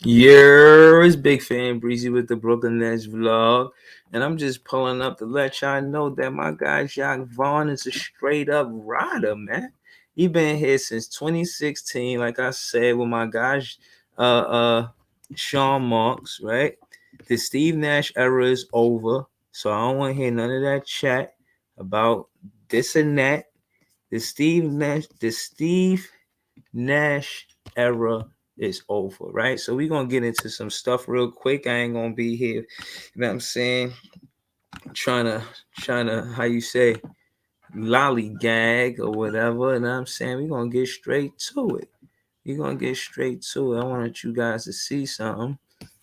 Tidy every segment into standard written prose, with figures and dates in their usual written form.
It's Big Fan Breezy with the Brooklyn Nets vlog. And I'm just pulling up to let y'all know that my guy Jacques Vaughn is a straight up rider, man. He been here since 2016, like I said, with my guys Sean Marks, right? The Steve Nash era is over. So I don't want to hear none of that chat about this and that. The Steve Nash era is over, right? So we're gonna get into some stuff real quick. I ain't gonna be here, you know what I'm saying, trying to how you say lollygag or whatever. You know what I'm saying? We're gonna get straight to it. We're gonna get straight to it. I want you guys to see something.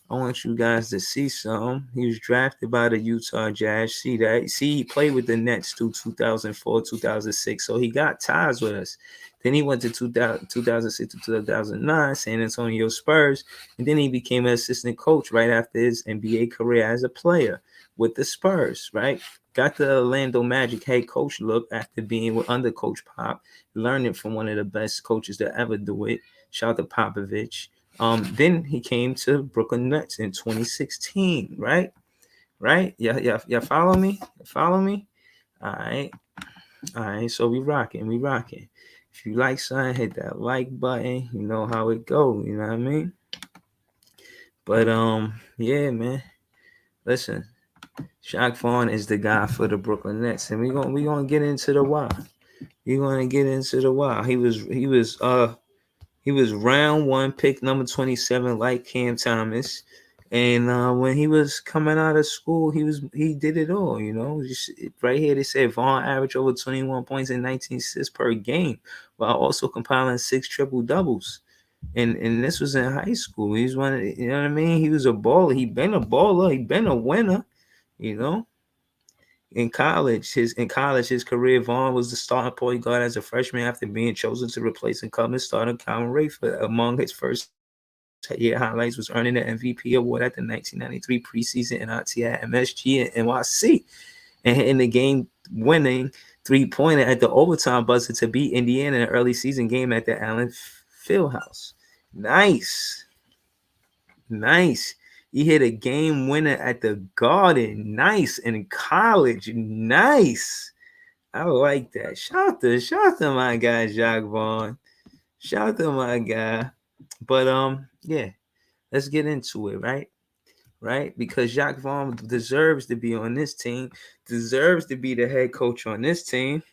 I want you guys to see something. He was drafted by the Utah Jazz. See that? See, he played with the Nets too, 2004, 2006. So he got ties with us. Then he went to 2006 to 2009, San Antonio Spurs. And then he became an assistant coach right after his NBA career as a player with the Spurs, right? Got the Orlando Magic head coach look after being under Coach Pop, learning from one of the best coaches to ever do it. Shout out to Popovich. Then he came to Brooklyn Nets in 2016, right? Right? Yeah. Follow me? Follow me? All right. All right. So we rocking. We rocking. If you like something, hit that like button. You know how it go. You know what I mean? But yeah, man. Listen, Jacques Vaughn is the guy for the Brooklyn Nets, and we gonna get into the why. We're gonna get into the why. He was round one, pick number 27, like Cam Thomas. And when he was coming out of school, he did it all. Just right here they said Vaughn averaged over 21 points and 19 assists per game, while also compiling six triple doubles. And this was in high school. He was one. You know what I mean? He was a baller. He been a baller. He been a winner. You know, in college his career, Vaughn was the starting point guard as a freshman after being chosen to replace incumbent starter Calvin Rayford. Among his first year highlights was earning the MVP award at the 1993 preseason NIT at MSG and NYC, and hitting the game winning three-pointer at the overtime buzzer to beat Indiana in an early season game at the Allen Fieldhouse. Nice. Nice. He hit a game winner at the Garden. Nice. In college. Nice. I like that. Shout out to my guy Jacques Vaughn. Shout out to my guy. But yeah, let's get into it, right? Right? Because Jacques Vaughn deserves to be on this team, deserves to be the head coach on this team.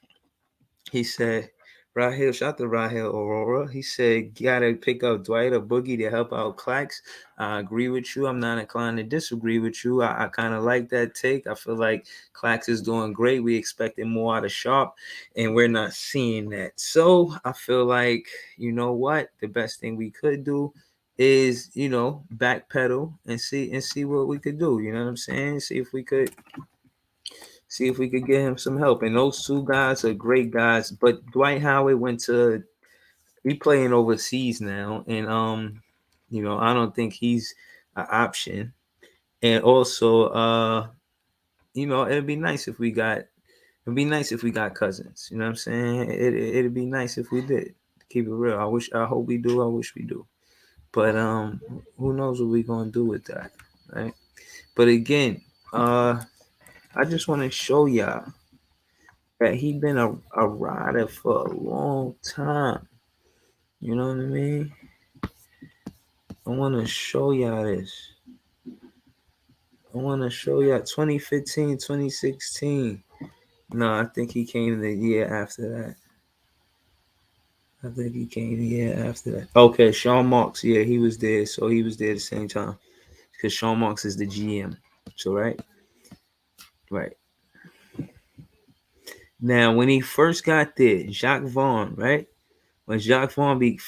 He said, Rahel, shout out to Rahel Aurora. He said, gotta pick up Dwight or Boogie to help out Clax. I agree with you. I'm not inclined to disagree with you. I kind of like that take. I feel like Clax is doing great. We expected more out of Sharp, and we're not seeing that. So I feel like, you know what? The best thing we could do is, backpedal and see what we could do. You know what I'm saying? See if we could get him some help. And those two guys are great guys. But Dwight Howard went to he playing overseas now, and I don't think he's an option. And also, it'd be nice if we got Cousins. You know what I'm saying? It'd be nice if we did. Keep it real. I hope we do. I wish we do. But who knows what we're gonna do with that, right? But again, I just want to show y'all that he been a rider for a long time. You know what I mean? I want to show y'all this. I want to show y'all 2015, 2016. No, I think he came the year after that. I think he came the year after that. Okay, Sean Marks. Yeah, he was there. So he was there at the same time. Because Sean Marks is the GM. So, right? Right. Now, when he first got there, Jacques Vaughn, right? When Jacques Vaughn became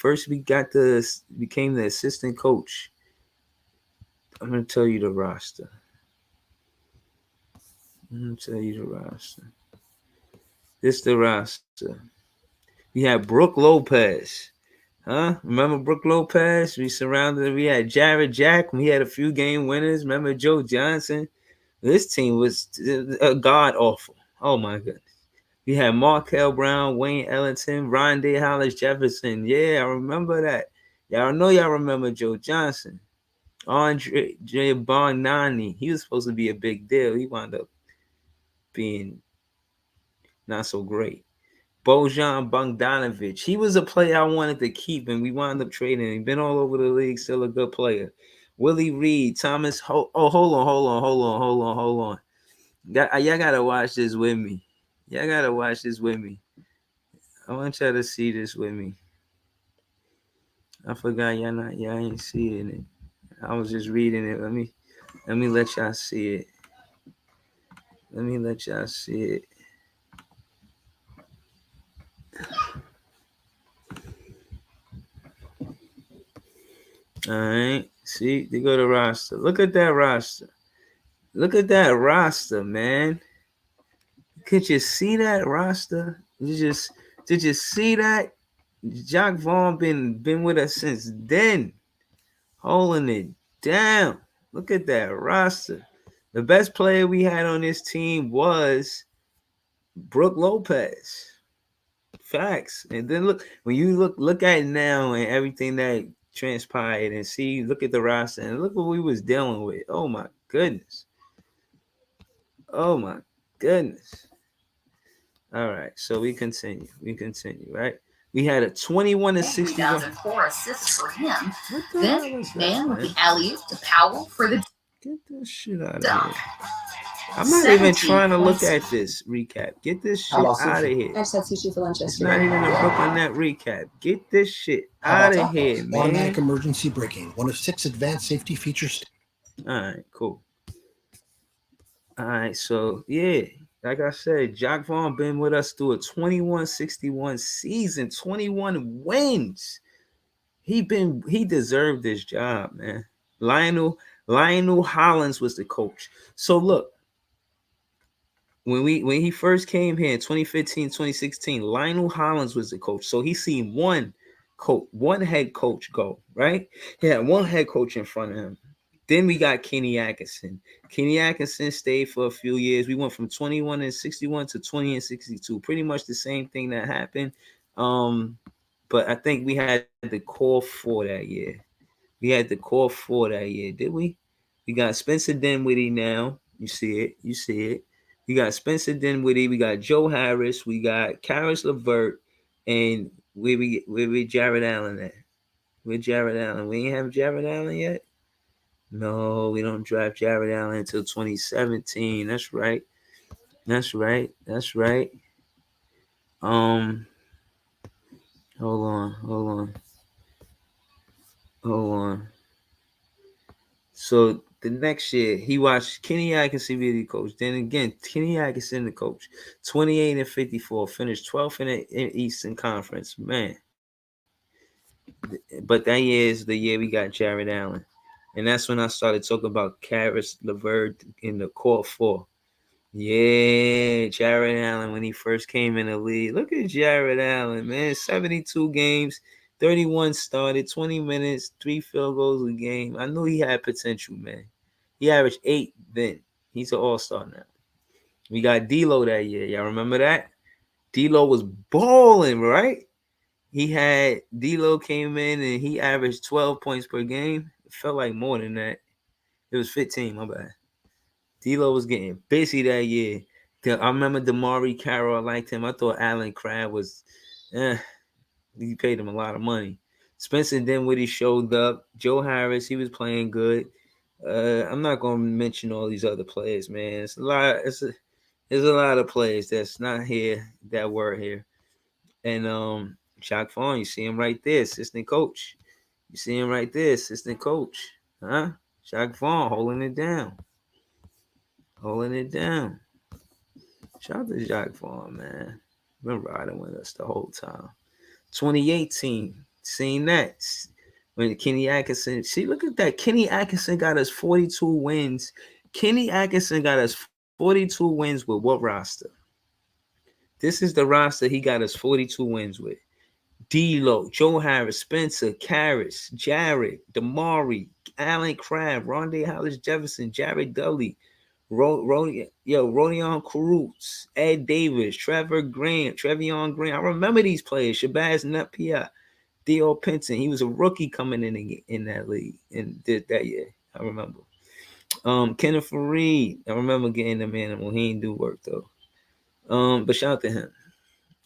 the assistant coach, I'm gonna tell you the roster. I'm gonna tell you the roster. This the roster. We had Brooke Lopez. Huh? Remember Brooke Lopez? We had Jared Jack. We had a few game winners. Remember Joe Johnson? This team was god awful. Oh my goodness. We had Markel Brown, Wayne Ellington, Rondé Hollis Jefferson. Yeah, I remember that. Y'all know y'all remember Joe Johnson. Andre Bargnani, he was supposed to be a big deal. He wound up being not so great. Bojan Bogdanovic, he was a player I wanted to keep, and we wound up trading him. Been all over the league, still a good player. Willie Reed, Thomas. Hold on. Y'all gotta watch this with me. Y'all gotta watch this with me. I want y'all to see this with me. I forgot y'all ain't seeing it. I was just reading it. Let me let y'all see it. Let me let y'all see it. All right. See, they go to roster. Look at that roster. Look at that roster, man. Could you see that roster? Did you see that? Jacque Vaughn been with us since then, holding it down. Look at that roster. The best player we had on this team was Brook Lopez. Facts. And then when you look at it now and everything that transpired and look at the roster and look what we was dealing with. Oh my goodness. Oh my goodness. All right, so we continue, right? We had a 21 to 61. 4 assists for him. Then man with the alley to Powell for the get this shit out of here. I'm not even trying to look at this recap. Get this shit out of here. I just had sushi for lunch yesterday. It's not even a Brooklyn Net recap. Get this shit out of here, man. Automatic emergency braking, one of 6 advanced safety features. All right, cool. All right, so yeah, like I said, Jacque Vaughn been with us through a 21-61 season, 21 wins. He deserved this job, man. Lionel Hollins was the coach. So look, when he first came here in 2015, 2016, Lionel Hollins was the coach. So he seen one head coach go, right? He had one head coach in front of him. Then we got Kenny Atkinson. Kenny Atkinson stayed for a few years. We went from 21 and 61 to 20 and 62. Pretty much the same thing that happened. But I think we had the core 4 that year. We had the core 4 that year, did we? We got Spencer Dinwiddie now. You see it. We got Spencer Dinwiddie. We got Joe Harris. We got Caris LeVert. And where we Jared Allen at? Where Jared Allen? We ain't have Jared Allen yet? No, we don't draft Jared Allen until 2017. That's right. Hold on. So the next year, he watched Kenny Atkinson be the coach. Then again, Kenny Atkinson the coach. 28 and 54, finished 12th in the Eastern Conference. Man. But that year is the year we got Jared Allen. And that's when I started talking about Caris LeVert in the core 4. Yeah, Jared Allen when he first came in the league. Look at Jared Allen, man. 72 games, 31 started, 20 minutes, 3 field goals a game. I knew he had potential, man. He averaged 8 then. He's an all-star now. We got D'Lo that year. Y'all remember that? D'Lo was balling, right? D'Lo came in and he averaged 12 points per game. It felt like more than that. It was 15, my bad. D'Lo was getting busy that year. I remember DeMauri Carroll. I liked him. I thought Alan Crabb was, he paid him a lot of money. Spencer Dinwiddie showed up. Joe Harris, he was playing good. I'm not gonna mention all these other players, man. It's a lot. There's a lot of players that's not here that were here. And Jacque Vaughn, you see him right there, assistant coach. You see him right there, assistant coach. Huh? Jacque Vaughn holding it down. Shout out to Jacque Vaughn, man. Been riding with us the whole time. 2018, seeing that. When Kenny Atkinson, see, look at that. Kenny Atkinson got us 42 wins. Kenny Atkinson got us 42 wins with what roster? This is the roster he got us 42 wins with. D'Lo, Joe Harris, Spencer, Caris, Jared, DeMauri, Alan Crabb, Rondé Hollis Jefferson, Jared Dudley, Rodion Caruth, Ed Davis, Trevion Grant. I remember these players. Shabazz Napier, Theo Pinson, he was a rookie coming in that league and did that year. I remember. Kenneth Fareed, I remember getting the animal. He didn't do work though. But shout out to him.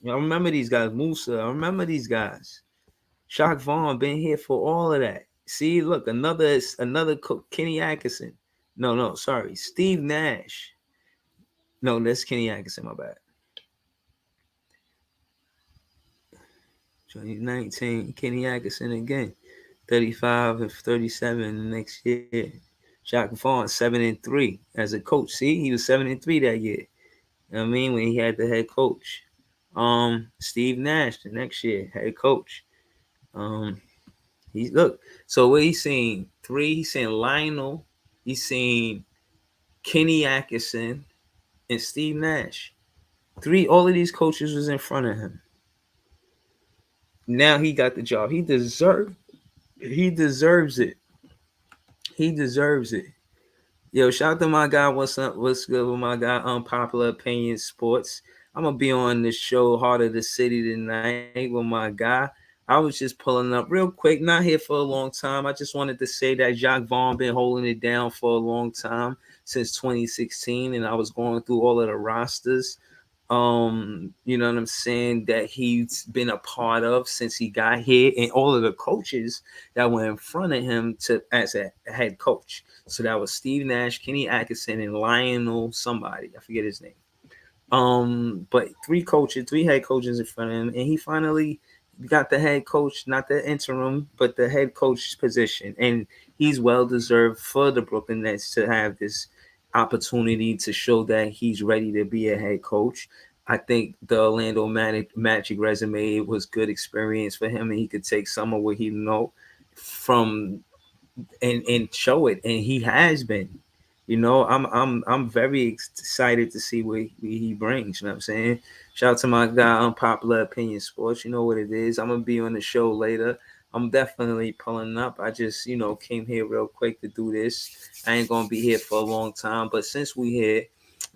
I remember these guys. Musa, I remember these guys. Shock Vaughn been here for all of that. See, look, another Kenny Atkinson. No, sorry, Steve Nash. No, that's Kenny Atkinson. My bad. 2019, Kenny Atkinson again. 35 and 37 the next year. Shock Vaughn 7-3 as a coach. See, he was 7-3 that year. You know what I mean, when he had the head coach. Steve Nash the next year, head coach. He's look. So what he's seen 3. He's seen Lionel. He's seen Kenny Atkinson and Steve Nash. 3. All of these coaches was in front of him. Now he got the job. He deserves it. He deserves it. Yo, shout out to my guy. What's up? What's good with my guy? Unpopular Opinion Sports. I'm gonna be on the show Heart of the City tonight with my guy. I was just pulling up real quick, not here for a long time. I just wanted to say that Jacques Vaughn been holding it down for a long time, since 2016, and I was going through all of the rosters. You know what I'm saying, that he's been a part of since he got here, and all of the coaches that were in front of him as a head coach. So that was Steve Nash, Kenny Atkinson, and Lionel somebody. I forget his name. But 3 head coaches in front of him, and he finally got the head coach, not the interim, but the head coach position. And he's well deserved for the Brooklyn Nets to have this opportunity to show that he's ready to be a head coach. I think the Orlando Magic resume was good experience for him, and he could take some of what he know from and show it, and he has been. You know, I'm very excited to see what he brings. You know what I'm saying? Shout out to my guy Unpopular Opinion Sports. You know what it is. I'm gonna be on the show later. I'm definitely pulling up. I just, came here real quick to do this. I ain't gonna be here for a long time, but since we here,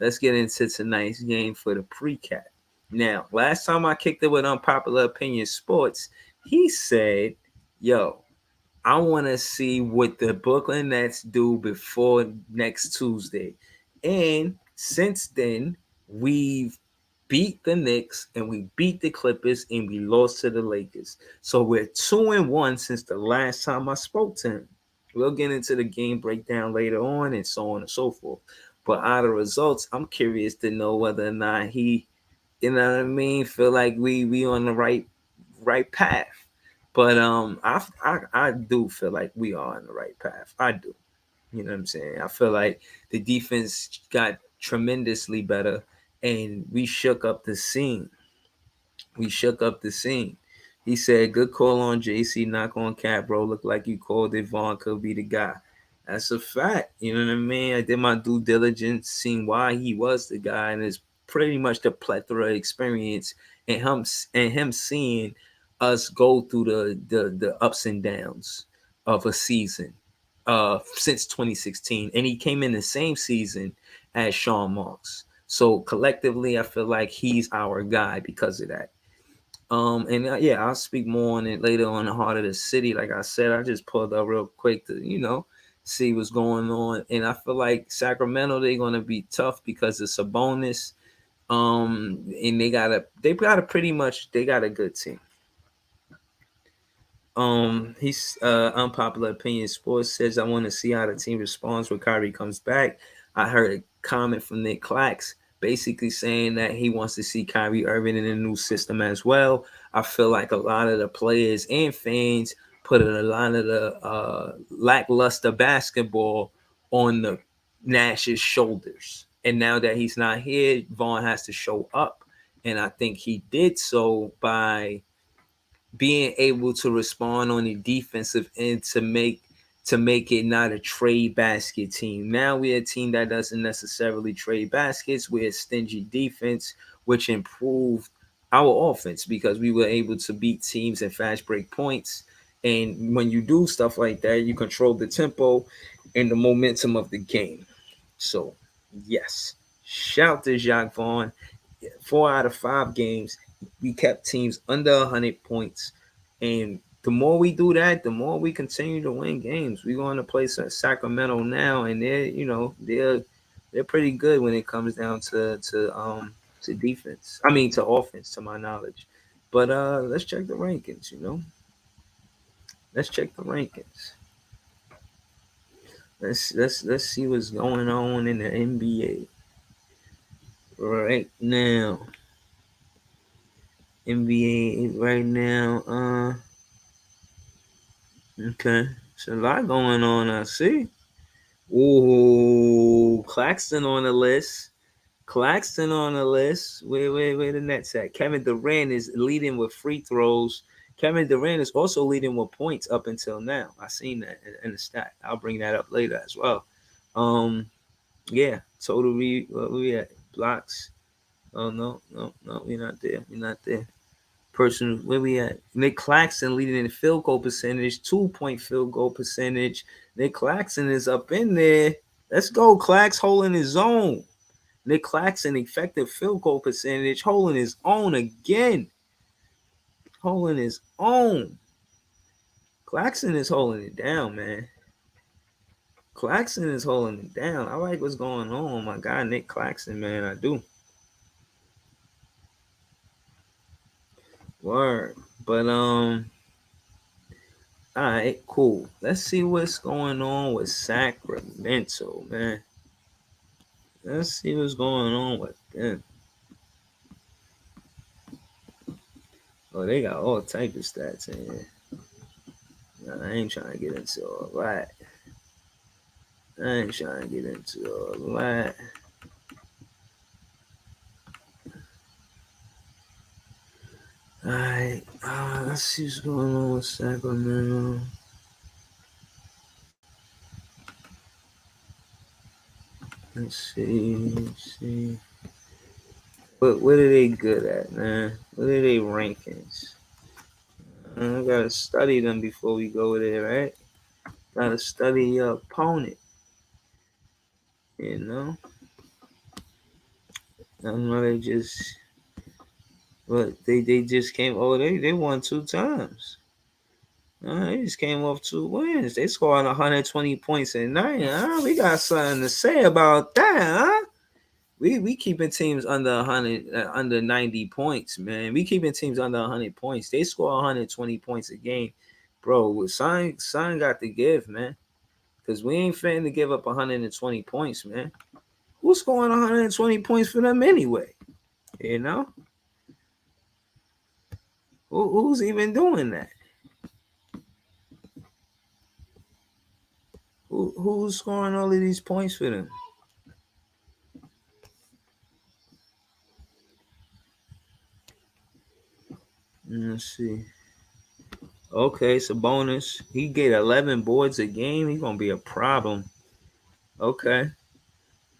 let's get into tonight's game for the pre-cap. Now, last time I kicked it with Unpopular Opinion Sports, he said, yo, I want to see what the Brooklyn Nets do before next Tuesday. And since then, we've beat the Knicks and we beat the Clippers and we lost to the Lakers. So we're 2-1 since the last time I spoke to him. We'll get into the game breakdown later on and so on and so forth. But out of results, I'm curious to know whether or not he, you know what I mean, feel like we on the right path. But I do feel like we are on the right path. I do. You know what I'm saying? I feel like the defense got tremendously better, and we shook up the scene. He said, good call on JC, knock on Cat, bro. Look like you called it. Vaughn could be the guy. That's a fact. You know what I mean? I did my due diligence, seeing why he was the guy, and it's pretty much the plethora of experience and him seeing us go through the ups and downs of a season since 2016. And he came in the same season as Sean Marks. So collectively, I feel like he's our guy because of that. I'll speak more on it later on the Heart of the City. Like I said, I just pulled up real quick to, see what's going on. And I feel like Sacramento, they're going to be tough because it's a bonus. And they got a good team. He's Unpopular Opinion Sports says, I want to see how the team responds when Kyrie comes back. I heard a comment from Nick Clax basically saying that he wants to see Kyrie Irving in a new system as well. I feel like a lot of the players and fans put a lot of the lackluster basketball on the Nash's shoulders. And now that he's not here, Vaughn has to show up. And I think he did so by being able to respond on the defensive end to make it not a trade basket team. Now we're a team that doesn't necessarily trade baskets. We're a stingy defense, which improved our offense because we were able to beat teams at fast break points. And when you do stuff like that, you control the tempo and the momentum of the game. So, yes, shout to Jacques Vaughn. 4 out of 5 games, we kept teams under 100 points, and the more we do that, the more we continue to win games. We're going to play Sacramento now, and they're pretty good when it comes down to defense. I mean to offense, to my knowledge. But let's check the rankings. Let's check the rankings. Let's see what's going on in the NBA right now. NBA right now. Okay, there's a lot going on. I see. Ooh, Claxton on the list. Claxton on the list. Where the Nets at? Kevin Durant is leading with free throws. Kevin Durant is also leading with points up until now. I seen that in the stat. I'll bring that up later as well. Yeah, total where we at? Blocks. Oh no, we're not there. We're not there. Person, where we at? Nick Claxton leading in field goal percentage, 2-point field goal percentage. Nick Claxton is up in there. Let's go, Clax holding his own. Nick Claxton effective field goal percentage, holding his own again. Holding his own. Claxton is holding it down, man. Claxton is holding it down. I like what's going on. My guy, Nick Claxton, man. I do. Word. But all right, cool. Let's see what's going on with Sacramento, man. Let's see what's going on with them. Oh, they got all type of stats in here. Nah, I ain't trying to get into all that. Alright, let's see what's going on with Sacramento. Let's see. What are they good at, man? What are they rankings? I gotta study them before we go there, right? Gotta study your opponent. I know they just, they just came. Oh, they won 2 times. They just came off 2 wins. They scored 120 points a night. We got something to say about that, huh? We keeping teams under 100, under 90 points, man. We keeping teams under 100 points. They score 120 points a game, bro. Son got to give, man, because we ain't finna to give up 120 points, man. Who's scoring 120 points for them anyway? Who's even doing that? Who's scoring all of these points for them? Let's see. Okay, Sabonis. He get 11 boards a game. He's gonna be a problem. Okay.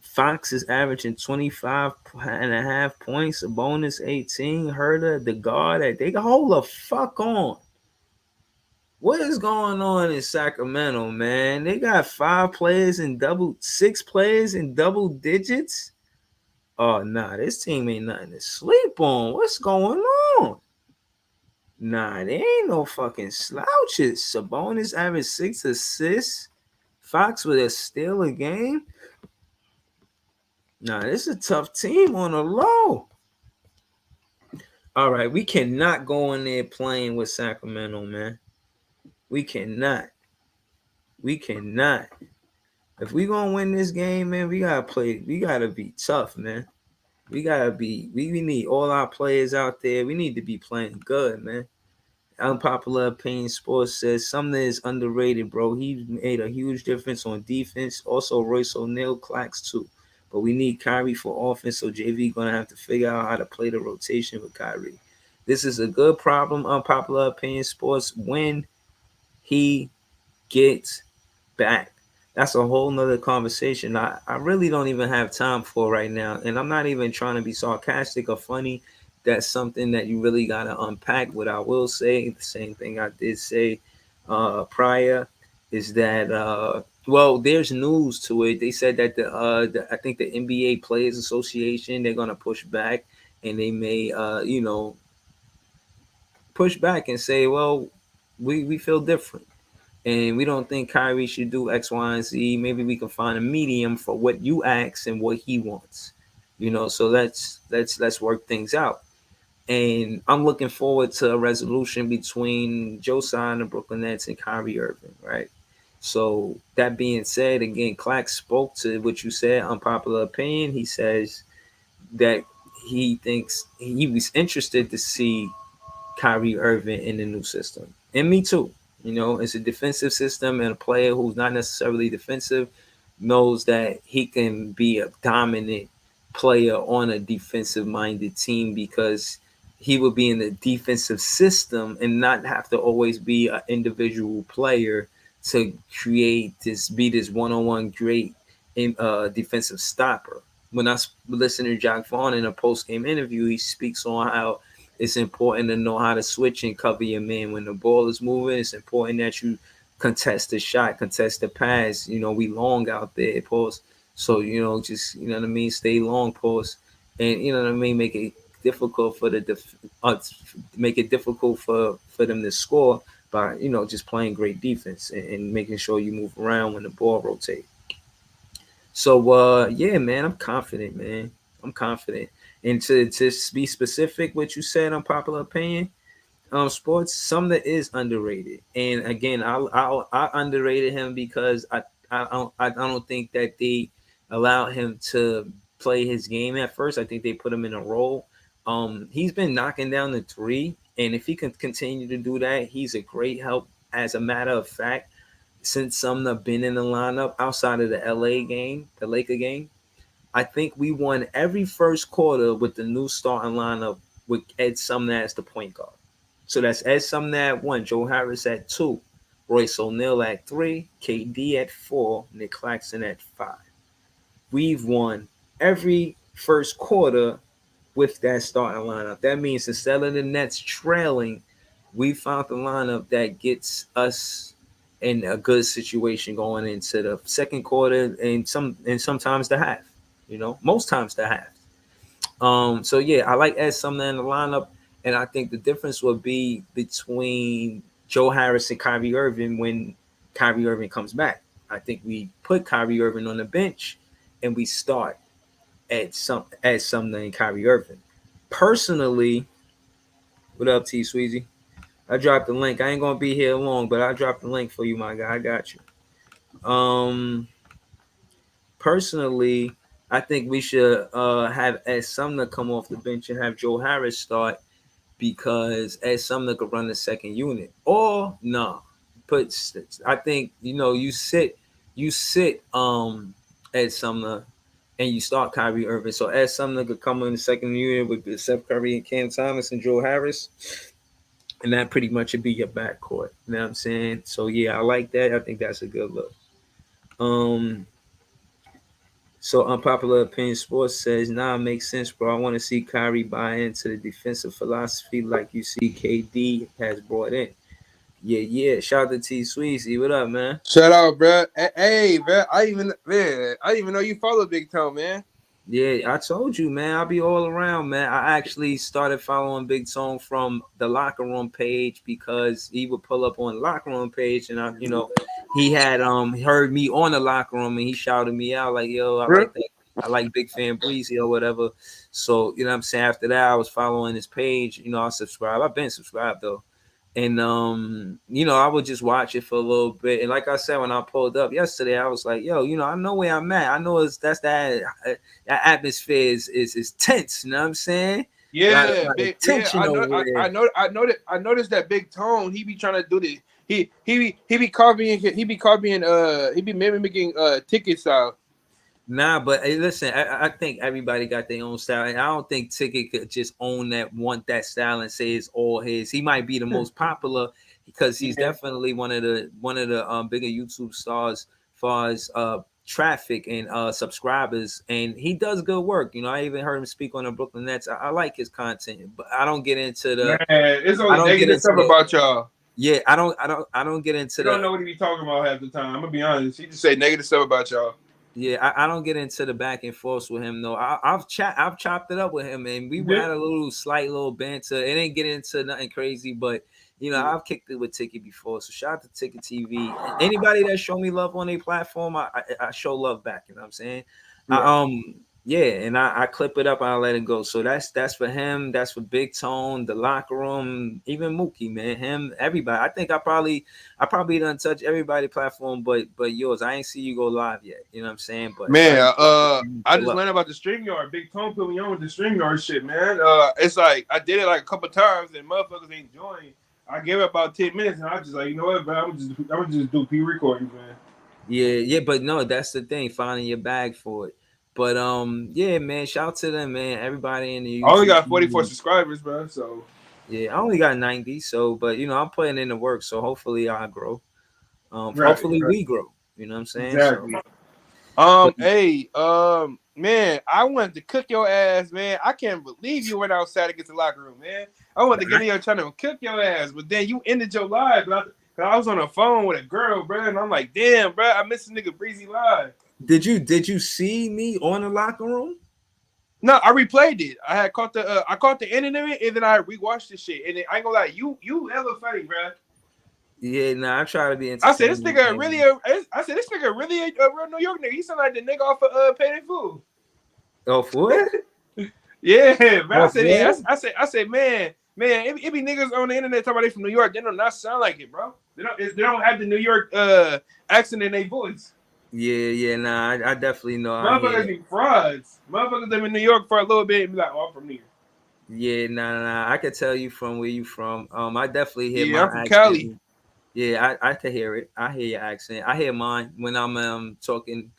Fox is averaging 25.5 points. Sabonis 18. Herder, the guard, they hold the fuck on. What is going on in Sacramento, man? They got 6 players in double digits. Oh, nah, this team ain't nothing to sleep on. What's going on? Nah, they ain't no fucking slouches. Sabonis averaged 6 assists. Fox with a steal a game. Nah, this is a tough team on the low. All right, we cannot go in there playing with Sacramento, man. We cannot. If we gonna win this game, man, we gotta be tough, man. We need all our players out there. We need to be playing good, man. Unpopular Opinion Sports says something is underrated, bro. He made a huge difference on defense. Also, Royce O'Neal, Clax too. But we need Kyrie for offense, so JV gonna have to figure out how to play the rotation with Kyrie. This is a good problem, Unpopular Opinion Sports, when he gets back. That's a whole nother conversation I really don't even have time for right now. And I'm not even trying to be sarcastic or funny. That's something that you really got to unpack. What I will say, the same thing I did say prior, is that, there's news to it. They said that I think the NBA Players Association, they're going to push back, and they may, push back and say, well, we feel different. And we don't think Kyrie should do X, Y, and Z. Maybe we can find a medium for what you ask and what he wants. So let's work things out. And I'm looking forward to a resolution between Joe Tsai and the Brooklyn Nets and Kyrie Irving, right? So that being said, again, Clack spoke to what you said, unpopular opinion. He says that he thinks he was interested to see Kyrie Irving in the new system. And me too. It's a defensive system, and a player who's not necessarily defensive knows that he can be a dominant player on a defensive minded team because he will be in the defensive system and not have to always be an individual player to be this one-on-one great defensive stopper. When I listen to Jack Vaughn in a post-game interview, he speaks on how it's important to know how to switch and cover your man when the ball is moving. It's important that you contest the shot, contest the pass. We long out there, pause. So just what I mean, stay long, pause, and what I mean, make it difficult for make it difficult for them to score by just playing great defense and making sure you move around when the ball rotates. So yeah, man, I'm confident, man. I'm confident. And to be specific, what you said, unpopular opinion, sports, something that is underrated. And again, I underrated him because I don't think that they allowed him to play his game at first. I think they put him in a role. He's been knocking down the three, and if he can continue to do that, he's a great help. As a matter of fact, since Sumner been in the lineup outside of the LA game, the Laker game, I think we won every first quarter with the new starting lineup with Ed Sumner as the point guard. So that's Ed Sumner at 1, Joe Harris at 2, Royce O'Neal at 3, KD at 4, Nick Claxton at 5. We've won every first quarter with that starting lineup. That means instead of the Nets trailing, we found the lineup that gets us in a good situation going into the second quarter and sometimes the half. Most times the half. So yeah, I like Ed Sumner in the lineup, and I think the difference will be between Joe Harris and Kyrie Irving when Kyrie Irving comes back. I think we put Kyrie Irving on the bench and we start Ed Sumner and Kyrie Irving. Personally, what up, T Sweezy? I dropped the link. I ain't gonna be here long, but I dropped the link for you, my guy. I got you. Personally, I think we should have Ed Sumner come off the bench and have Joe Harris start because Ed Sumner could run the second unit. Or no, I think you sit Ed Sumner and you start Kyrie Irving. So Ed Sumner could come in the second unit with Seth Curry and Cam Thomas and Joe Harris. And that pretty much would be your backcourt. You know what I'm saying? So yeah, I like that. I think that's a good look. So Unpopular Opinion Sports says, nah, it makes sense, bro. I want to see Kyrie buy into the defensive philosophy like you see KD has brought in. Yeah. Shout out to T Sweezy. What up, man? Shout out, bro. Hey, bro. I didn't even know you follow Big Tone, man. Yeah, I told you, man. I'll be all around, man. I actually started following Big Tone from the Locker Room page because he would pull up on the Locker Room page, and he had heard me on the Locker Room, and he shouted me out like, "Yo, I like that. I like Big Fan Breezy or whatever." So what I'm saying, after that, I was following his page. I subscribed. I've been subscribed though. And I would just watch it for a little bit. And like I said, when I pulled up yesterday, I was like, yo, I know where I'm at. I know that atmosphere is tense, you know what I'm saying? Yeah, I noticed that Big Tone, he be trying to do this. He be copying mimicking Ticket style. Nah, but hey, listen, I think everybody got their own style, and I don't think Ticket could just want that style and say it's all his. He might be the most popular because he's definitely one of the bigger YouTube stars as far as traffic and subscribers, and he does good work. I even heard him speak on the Brooklyn Nets. I like his content, but I don't get into the. Man, it's only negative stuff about y'all. Yeah, I don't get into. You don't know what he be talking about half the time. I'm gonna be honest. He just say negative stuff about y'all. Yeah, I don't get into the back and forth with him though. I've chopped it up with him, and we had a slight little banter. It didn't get into nothing crazy, but you know, I've kicked it with Ticket before. So shout out to Ticket TV. Anybody that show me love on a platform, I show love back. You know what I'm saying? Yeah. And I clip it up, I let it go. So that's for him. That's for Big Tone, the locker room, even Mookie, man. Him, everybody. I think I probably done touch everybody platform, but yours. I ain't see you go live yet. You know what I'm saying? But man, I just learned about the StreamYard. Big Tone put me on with the StreamYard shit, man. It's like I did it like a couple times and motherfuckers ain't joined. I gave it about 10 minutes and I just like, you know what, bro? I'm gonna just do P recordings, man. Yeah, but no, that's the thing, finding your bag for it. But yeah, man, shout out to them, man. Everybody in the YouTube. I only got 44 subscribers, bro. So yeah, I only got 90. So, but you know, I'm putting in the work, so hopefully I grow. Hopefully we grow. You know what I'm saying? Exactly. So, man, I wanted to cook your ass, man. I can't believe you went outside against the locker room, man. I wanted to get in your channel and cook your ass, but then you ended your live. I was on the phone with a girl, bro, and I'm like, damn, bro, I missed a nigga Breezy live. Did you see me on the locker room? No, I replayed it. I caught the ending of it, and then I rewatched the shit. And I ain't gonna lie, you hella funny, bro. Yeah, nah, I try to be. I said this nigga really a real New York nigga. He sound like the nigga off of Paid in Full. Oh, for it? Yeah, man. I said, man, it be niggas on the internet talking about they from New York. They do not sound like it, bro. They don't have the New York accent in their voice. Yeah, nah, I definitely know. Motherfuckers be frauds. Motherfuckers live in New York for a little bit and be like, oh, I'm from here. Yeah, nah, I can tell you from where you from. I definitely hear my I'm from accent. Cali. Yeah, I can hear it. I hear your accent. I hear mine when I'm talking.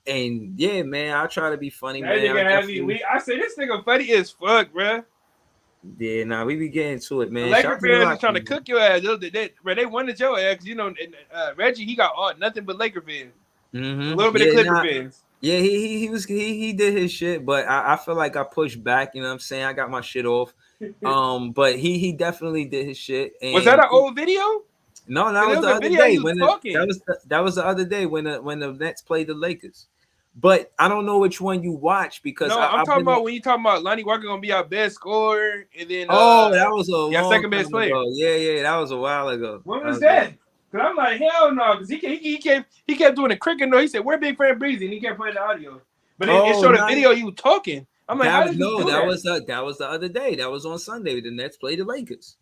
And yeah, man, I try to be funny, that man. I say this nigga funny as fuck, bro. Yeah, nah, we be getting to it, man. The Laker fans are trying to cook your ass. They wanted your ass, you know. And Reggie, he got nothing but Laker fans. Mm-hmm. A little bit of Clipper fans. Yeah, he did his shit, but I feel like I pushed back. You know what I'm saying? I got my shit off. But he definitely did his shit. And was that an old video? No, that was the other day that was the other day when the Nets played the Lakers. But I don't know which one you watch because I'm talking about when you talking about Lonnie Walker gonna be our best scorer, and then that was a second best player. Ago. Yeah, that was a while ago. When was that? Because I'm like, hell no, because he kept doing the cricket noise. He said, "We're Big Fan Breezy," and he kept playing the audio. But it showed a video you talking. I'm like, how did you do that? Was the other day. That was on Sunday. The Nets played the Lakers.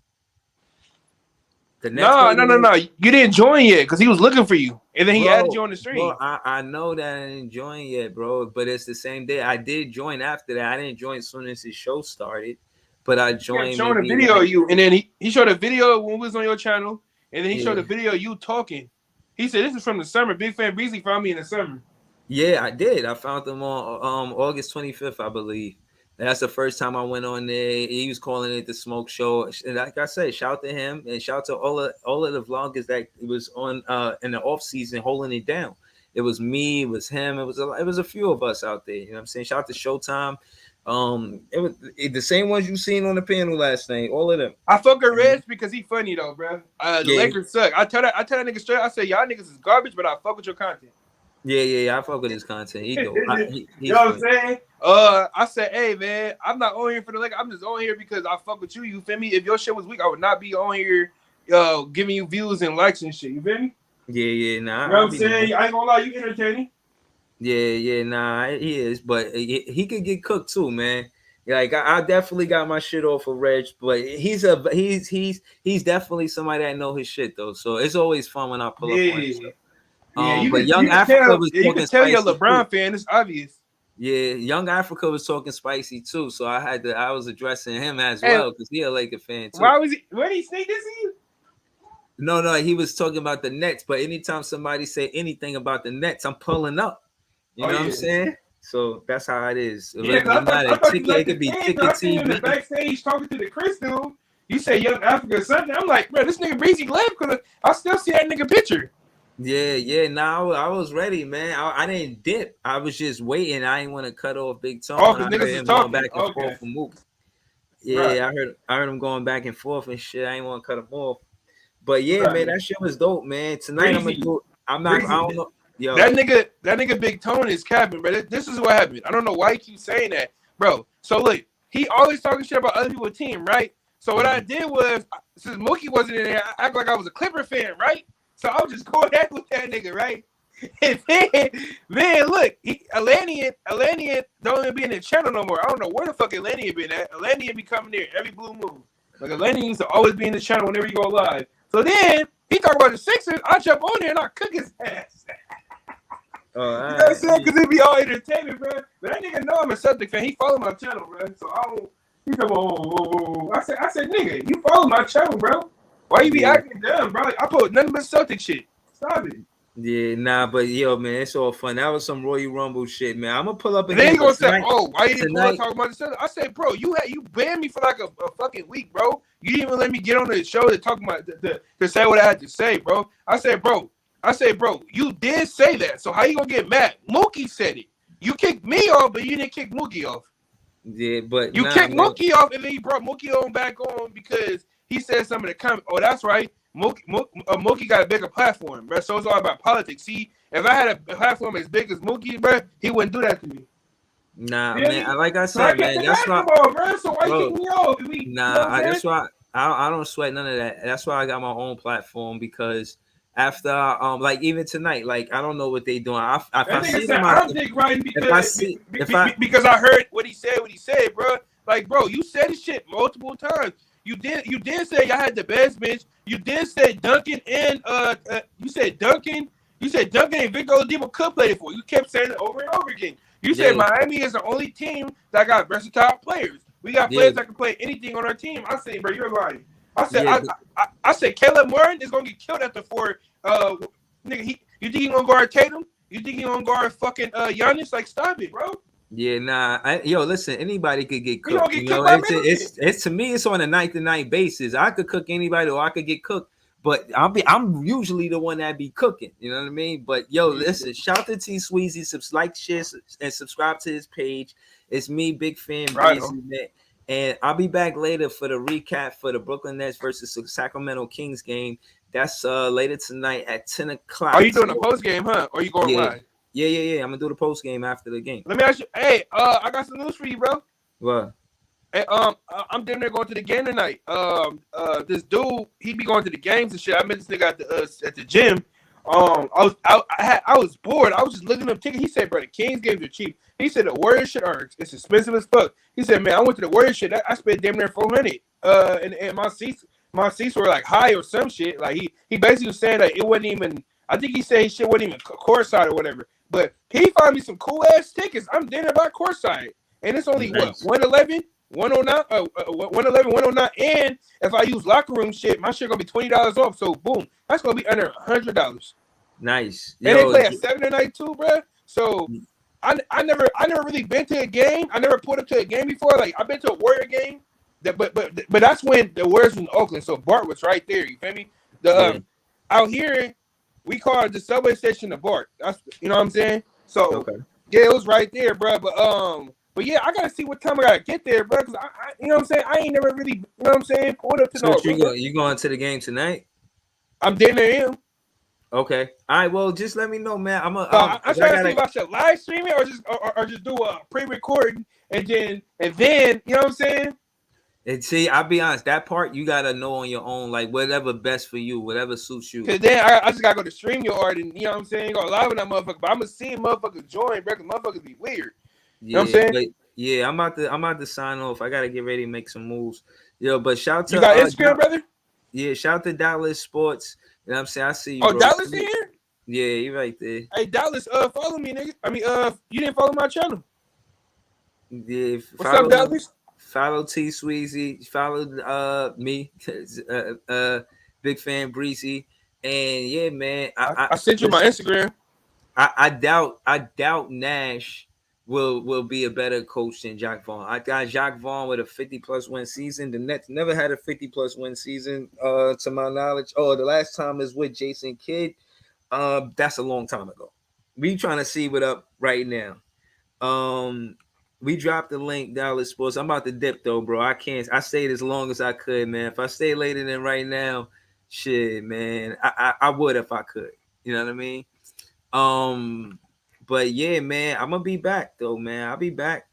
No. You didn't join yet because he was looking for you, and then he added you on the stream. Bro, I know that I didn't join yet, bro. But it's the same day. I did join after that. I didn't join as soon as his show started, but I joined. Showing a video of you, and then he showed a video when we was on your channel, and then he showed a video of you talking. He said, "This is from the summer. Big Fan Breezy found me in the summer." Yeah, I did. I found him on August 25th, I believe. That's the first time I went on there. He was calling it the Smoke Show. And like I said, shout to him and shout to all of the vloggers that was on in the off season holding it down. It was me, it was him, it was a few of us out there. You know what I'm saying? Shout out to Showtime. It was the same ones you seen on the panel last night. All of them. I fuck with Reg because he funny though, bro. The Lakers suck. I tell that nigga straight. I say y'all niggas is garbage, but I fuck with your content. Yeah, I fuck with his content. He go. You know what I'm saying? I said, hey man, I'm not on here for the Lakers. I'm just on here because I fuck with you. You feel me? If your shit was weak, I would not be on here, giving you views and likes and shit. You feel me? Yeah, nah. You know what I'm saying? I ain't gonna lie, you entertaining. Yeah, nah, he is, but he could get cooked too, man. Like I definitely got my shit off of Reg, but he's definitely somebody that know his shit though. So it's always fun when I pull up on his stuff. But Young Africa was talking spicy. You can tell you're a LeBron fan. It's obvious. Yeah, Young Africa was talking spicy too, so I was addressing him as well because he a Laker fan too. Why did he sneak this in you? No, he was talking about the Nets. But anytime somebody say anything about the Nets, I'm pulling up. You know what I'm saying? So that's how it is. Yeah, it could be Ticket TV. Backstage talking to the Crystal. You say Young Africa something. I'm like, bro, this nigga Breezy left because I still see that nigga picture. Yeah. Nah, I was ready, man. I didn't dip. I was just waiting. I didn't want to cut off Big Tone. Oh, because niggas is talking back and forth from Mook. Yeah, right. I heard him going back and forth and shit. I didn't want to cut him off. But yeah, man, that shit was dope, man. Tonight I'm gonna do. I don't know. Yo. That nigga Big Tone is capping, bro. This is what happened. I don't know why he keeps saying that, bro. So look, he always talking shit about other people's team, right? So what I did was, since Mookie wasn't in there, I act like I was a Clipper fan, right? So I was just going at with that nigga, right? And then look, Atlantean don't even be in the channel no more. I don't know where the fuck Atlantean been at. Atlantean be coming there every blue moon. Like Atlantean used to always be in the channel whenever you go live. So then he talk about the Sixers. I jump on there and I cook his ass. You know what I'm saying? Because it be all entertainment, bro. But that nigga know I'm a Celtic fan. He follow my channel, bro. So I don't. He come on. I said, nigga, you follow my channel, bro. Why you be acting dumb, bro? Like, I put nothing but Celtic shit. Stop it. Yeah, nah, but yo, man, it's all fun. That was some Royal Rumble shit, man. I'm gonna pull up and then you gonna say, tonight, "Oh, why you didn't pull up talking about the Celtics?" I said, "Bro, you banned me for like a fucking week, bro. You didn't even let me get on the show to talk about to say what I had to say, bro." I said, bro, you did say that. So how you gonna get mad? Mookie said it. You kicked me off, but you didn't kick Mookie off. Yeah, but you kicked Mookie off, and then you brought Mookie on back on because he said something in the comment. Oh, that's right. Mookie got a bigger platform, bro. So it's all about politics. See, if I had a platform as big as Mookie, bro, he wouldn't do that to me. Nah, man. Like I said, man, that's why. Bro, so why you kick me off? That's why I don't sweat none of that. That's why I got my own platform because after like even tonight, like I don't know what they doing. If because I heard what he said, bro. Like, bro, you said this shit multiple times. You did say y'all had the best bench. You did say Duncan and you said Duncan and Victor Oladipo could play it for. You kept saying it over and over again. You said Miami is the only team that got versatile players. We got players that can play anything on our team. I said, bro, you're lying. I said I said Caleb Martin is gonna get killed at the 4. Nigga, you think he gonna guard Tatum? You think he gonna guard fucking Giannis? Like, stop it, bro. Yeah, nah. Listen, anybody could get cooked. It's to me, it's on a night-to-night basis. I could cook anybody, or I could get cooked. But I'm usually the one that be cooking. You know what I mean? But listen, shout to T Sweezy, like, share, and subscribe to his page. It's me, big fan, and I'll be back later for the recap for the Brooklyn Nets versus the Sacramento Kings game. That's later tonight at 10 o'clock. Are you doing a post game, huh? Or are you going live? Yeah. I'm gonna do the post game after the game. Let me ask you. Hey, I got some news for you, bro. What? Hey, I'm down there going to the game tonight. This dude, he be going to the games and shit. I met this nigga at the gym. I was bored. I was just looking up tickets. He said, bro, the Kings games are cheap. He said the Warriors shit it's expensive as fuck. He said, man, I went to the Warriors shit. I spent damn near $400. And my seats were like high or some shit. Like he basically was saying that it wasn't even. I think he said his shit wasn't even courtside or whatever. But he found me some cool ass tickets. I'm damn near by courtside, and it's only nice. What 111. 109, 111, 109, and if I use locker room shit, my shit gonna be $20 off. So boom, that's gonna be under $100. Nice. And they play at 7 tonight too, bro. So I never really been to a game. I never pulled up to a game before. Like I've been to a Warrior game, but that's when the Warriors was in Oakland. So Bart was right there. You feel me? Out here, we call the subway station the Bart. That's you know what I'm saying. So yeah, it was right there, bro. But yeah, I gotta see what time I gotta get there, bro. Cause I you know what I'm saying. I ain't never really, you know what I'm saying, pulled up to you going to the game tonight? I'm dinner in. Okay. All right. Well, just let me know, man. I'm trying to see if I should live stream it or just do a pre-recording and then you know what I'm saying. And see, I'll be honest, that part you gotta know on your own, like whatever best for you, whatever suits you. Cause then I just gotta go to StreamYard and you know what I'm saying, go live with that motherfucker. But I'm gonna see motherfuckers join, bro. Cause motherfuckers be weird. You know what I'm saying? Yeah, I'm about to sign off. I gotta get ready to make some moves. But shout to you got Instagram, brother? Yeah, shout to Dallas Sports. You know what I'm saying? I see you. Oh, bro. Dallas in here? Yeah, you right there. Hey, Dallas, follow me, nigga. I mean, you didn't follow my channel. Yeah, what's up, Dallas? Follow T Sweezy. Follow me, big fan Breezy, and yeah, man. I sent you my Instagram. I doubt Nash will be a better coach than Jacques Vaughn. I got Jacques Vaughn with a 50+ win season. The Nets never had a 50+ win season, to my knowledge. Oh, the last time is with Jason Kidd. That's a long time ago. We trying to see what up right now. We dropped the link, Dallas Sports. I'm about to dip though, bro. I stayed as long as I could, man. If I stay later than right now, shit, man. I would if I could. You know what I mean? But yeah, man, I'm gonna be back though, man. I'll be back.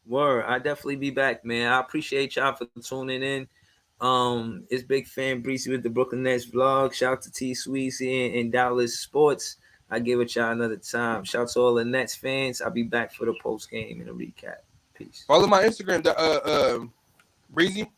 Word, I definitely be back, man. I appreciate y'all for tuning in. It's Big Fan Breezy with the Brooklyn Nets vlog. Shout out to T Sweezy and Dallas Sports. I give it y'all another time. Shout out to all the Nets fans. I'll be back for the post game and a recap. Peace. Follow my Instagram, Breezy.